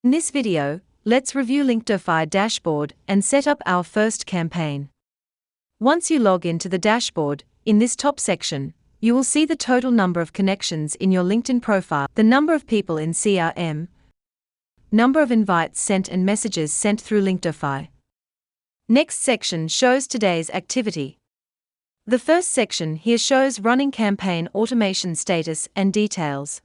In this video, let's review Linkedofy dashboard and set up our first campaign. Once you log into the dashboard, in this top section, you will see the total number of connections in your LinkedIn profile, the number of people in CRM, number of invites sent and messages sent through Linkedofy. Next section shows today's activity. The first section here shows running campaign automation status and details.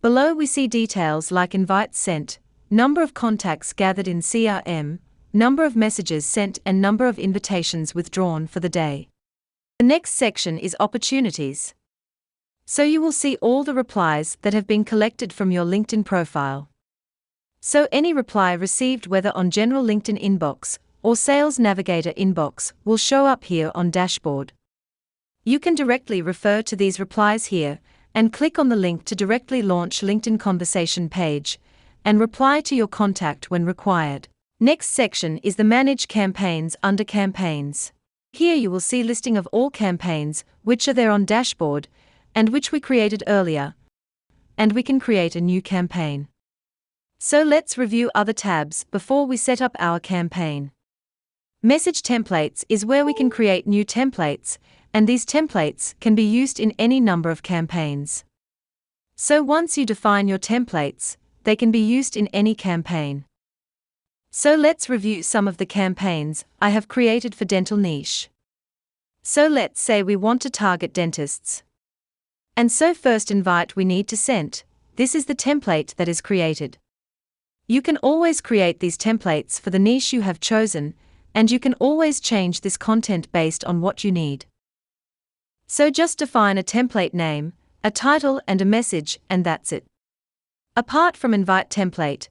Below we see details like invites sent, number of contacts gathered in CRM, number of messages sent and number of invitations withdrawn for the day. The next section is opportunities. So you will see all the replies that have been collected from your LinkedIn profile. So any reply received whether on general LinkedIn inbox or Sales Navigator inbox will show up here on dashboard. You can directly refer to these replies here and click on the link to directly launch LinkedIn conversation page and reply to your contact when required. Next section is the Manage Campaigns under Campaigns. Here you will see listing of all campaigns which are there on dashboard and which we created earlier, and we can create a new campaign. So let's review other tabs before we set up our campaign. Message templates is where we can create new templates, and these templates can be used in any number of campaigns. So once you define your templates, they can be used in any campaign. So let's review some of the campaigns I have created for dental niche. So let's say we want to target dentists. And so first invite we need to send. This is the template that is created. You can always create these templates for the niche you have chosen, and you can always change this content based on what you need. So just define a template name, a title and a message, and that's it. Apart from invite template,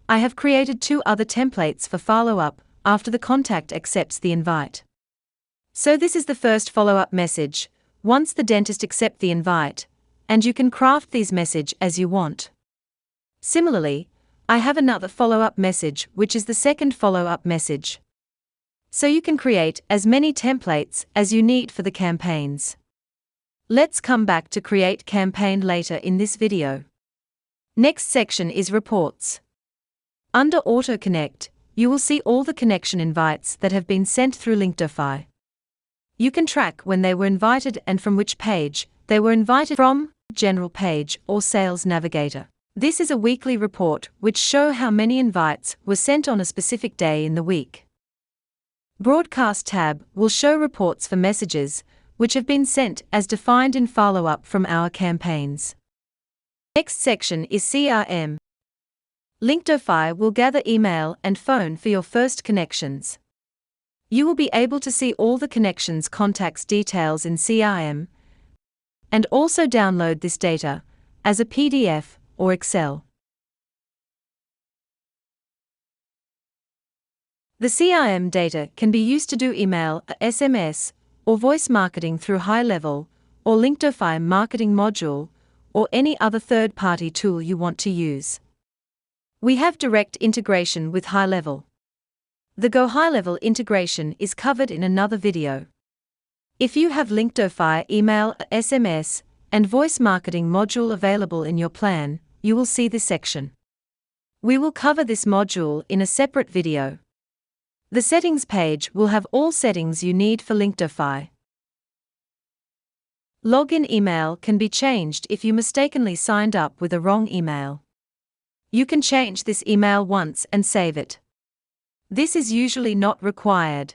I have created two other templates for follow-up after the contact accepts the invite. So this is the first follow-up message, once the dentist accepts the invite, and you can craft these message as you want. Similarly, I have another follow-up message which is the second follow-up message. So you can create as many templates as you need for the campaigns. Let's come back to create campaign later in this video. Next section is reports. Under Auto Connect, you will see all the connection invites that have been sent through Linkedofy. You can track when they were invited and from which page they were invited from, General page or Sales Navigator. This is a weekly report which show how many invites were sent on a specific day in the week. Broadcast tab will show reports for messages which have been sent as defined in follow-up from our campaigns. Next section is CRM. Linkedofy will gather email and phone for your first connections. You will be able to see all the connections contacts details in CRM and also download this data as a PDF or Excel. The CRM data can be used to do email, SMS, or voice marketing through high-level, or Linkedofy marketing module, or any other third-party tool you want to use. We have direct integration with high-level. The Go high-level integration is covered in another video. If you have Linkedofy email, SMS, and voice marketing module available in your plan, you will see this section. We will cover this module in a separate video. The settings page will have all settings you need for Linkedofy. Login email can be changed if you mistakenly signed up with a wrong email. You can change this email once and save it. This is usually not required.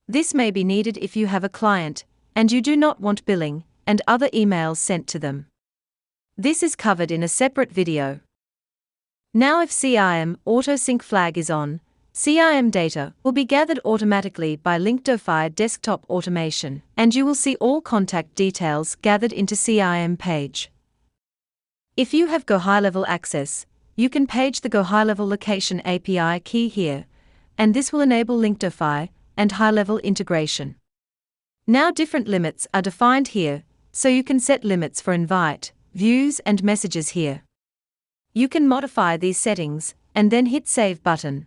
This may be needed if you have a client and you do not want billing and other emails sent to them. This is covered in a separate video. Now if CRM auto-sync flag is on, CRM data will be gathered automatically by Linkedofy desktop automation, and you will see all contact details gathered into CRM page. If you have Go high-level access, you can page the Go high-level location API key here, and this will enable Linkedofy and high-level integration. Now different limits are defined here, so you can set limits for invite, views and messages here. You can modify these settings, and then hit Save button.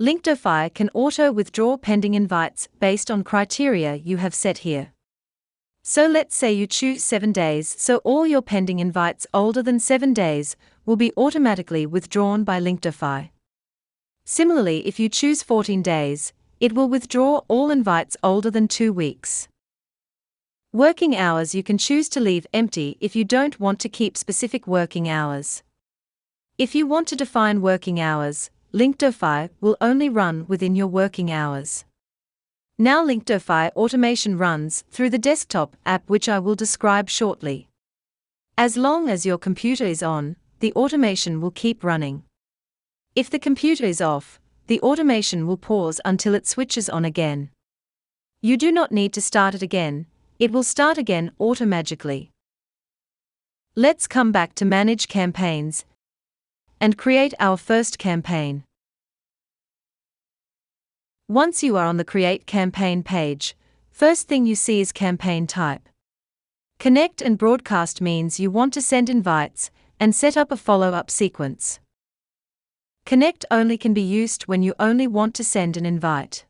Linkedofy can auto-withdraw pending invites based on criteria you have set here. So let's say you choose 7 days, so all your pending invites older than 7 days will be automatically withdrawn by Linkedofy. Similarly, if you choose 14 days, it will withdraw all invites older than 2 weeks. Working hours you can choose to leave empty if you don't want to keep specific working hours. If you want to define working hours, Linkedofy will only run within your working hours. Now Linkedofy automation runs through the desktop app, which I will describe shortly. As long as your computer is on, the automation will keep running. If the computer is off, the automation will pause until it switches on again. You do not need to start it again, it will start again automatically. Let's come back to Manage Campaigns and create our first campaign. Once you are on the Create Campaign page, first thing you see is campaign type. Connect and broadcast means you want to send invites and set up a follow-up sequence. Connect only can be used when you only want to send an invite.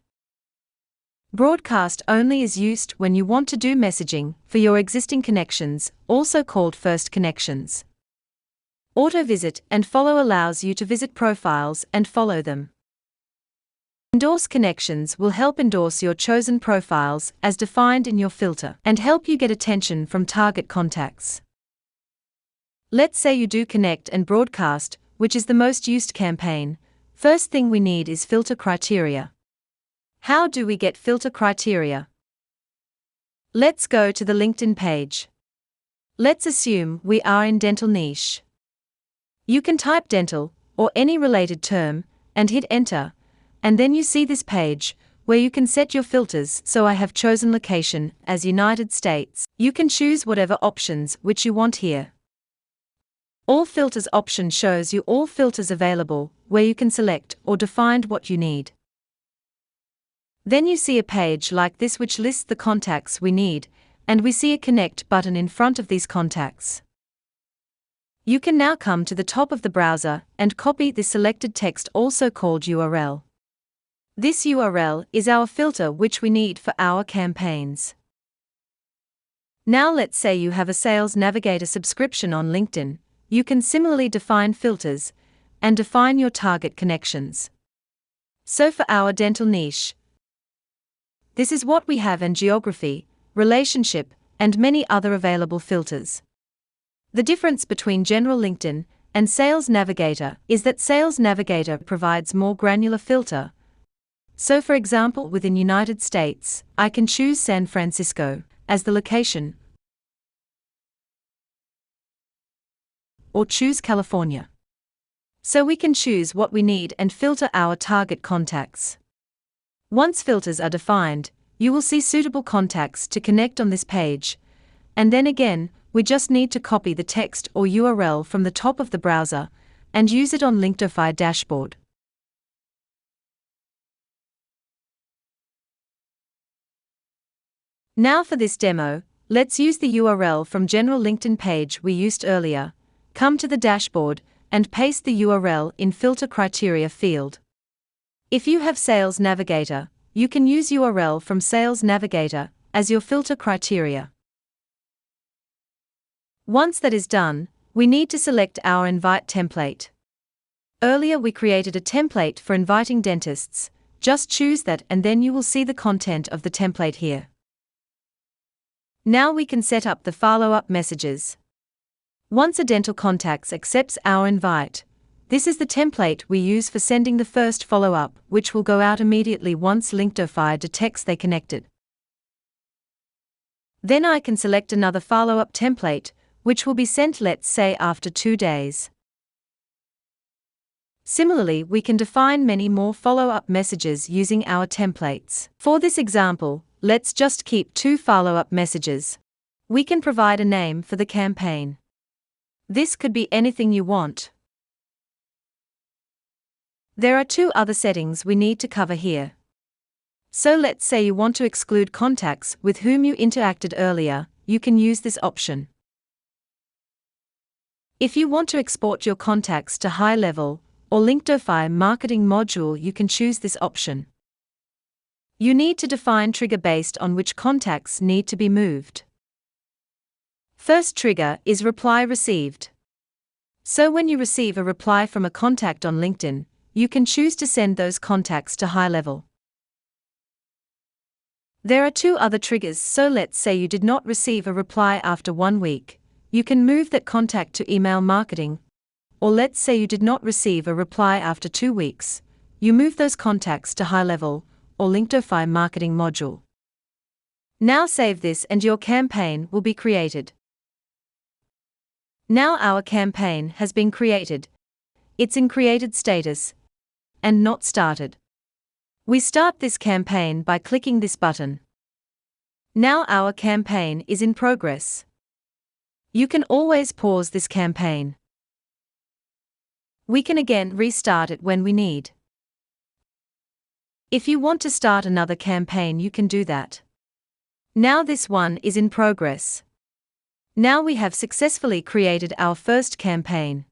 Broadcast only is used when you want to do messaging for your existing connections, also called first connections. Auto visit and follow allows you to visit profiles and follow them. Endorse connections will help endorse your chosen profiles as defined in your filter and help you get attention from target contacts. Let's say you do connect and broadcast, which is the most used campaign. First thing we need is filter criteria. How do we get filter criteria? Let's go to the LinkedIn page. Let's assume we are in dental niche. You can type dental or any related term and hit enter, and then you see this page where you can set your filters. So I have chosen location as United States. You can choose whatever options which you want here. All filters option shows you all filters available where you can select or define what you need. Then you see a page like this which lists the contacts we need, and we see a connect button in front of these contacts. You can now come to the top of the browser and copy the selected text, also called URL. This URL is our filter which we need for our campaigns. Now let's say you have a Sales Navigator subscription on LinkedIn. You can similarly define filters and define your target connections. So for our dental niche, this is what we have, in geography, relationship, and many other available filters. The difference between general LinkedIn and Sales Navigator is that Sales Navigator provides more granular filter. So for example, within United States, I can choose San Francisco as the location, or choose California. So we can choose what we need and filter our target contacts. Once filters are defined, you will see suitable contacts to connect on this page, and then again, we just need to copy the text or URL from the top of the browser and use it on Linkedofy dashboard. Now for this demo, let's use the URL from general LinkedIn page we used earlier. Come to the dashboard and paste the URL in filter criteria field. If you have Sales Navigator, you can use URL from Sales Navigator as your filter criteria. Once that is done, we need to select our invite template. Earlier we created a template for inviting dentists. Just choose that and then you will see the content of the template here. Now we can set up the follow-up messages. Once a dental contact accepts our invite, this is the template we use for sending the first follow-up, which will go out immediately once Linkedofy detects they connected. Then I can select another follow-up template, which will be sent, let's say, after 2 days. Similarly, we can define many more follow-up messages using our templates. For this example, let's just keep 2 follow-up messages. We can provide a name for the campaign. This could be anything you want. There are 2 other settings we need to cover here. So let's say you want to exclude contacts with whom you interacted earlier, you can use this option. If you want to export your contacts to high level or Linkedofy marketing module, you can choose this option. You need to define trigger based on which contacts need to be moved. First trigger is reply received. So when you receive a reply from a contact on LinkedIn, you can choose to send those contacts to high level. There are two other triggers, so let's say you did not receive a reply after 1 week. You can move that contact to email marketing. Or let's say you did not receive a reply after 2 weeks. You move those contacts to high level or Linkedofy marketing module. Now save this and your campaign will be created. Now our campaign has been created. It's in created status and not started. We start this campaign by clicking this button. Now our campaign is in progress. You can always pause this campaign. We can again restart it when we need. If you want to start another campaign, you can do that. Now this one is in progress. Now we have successfully created our first campaign.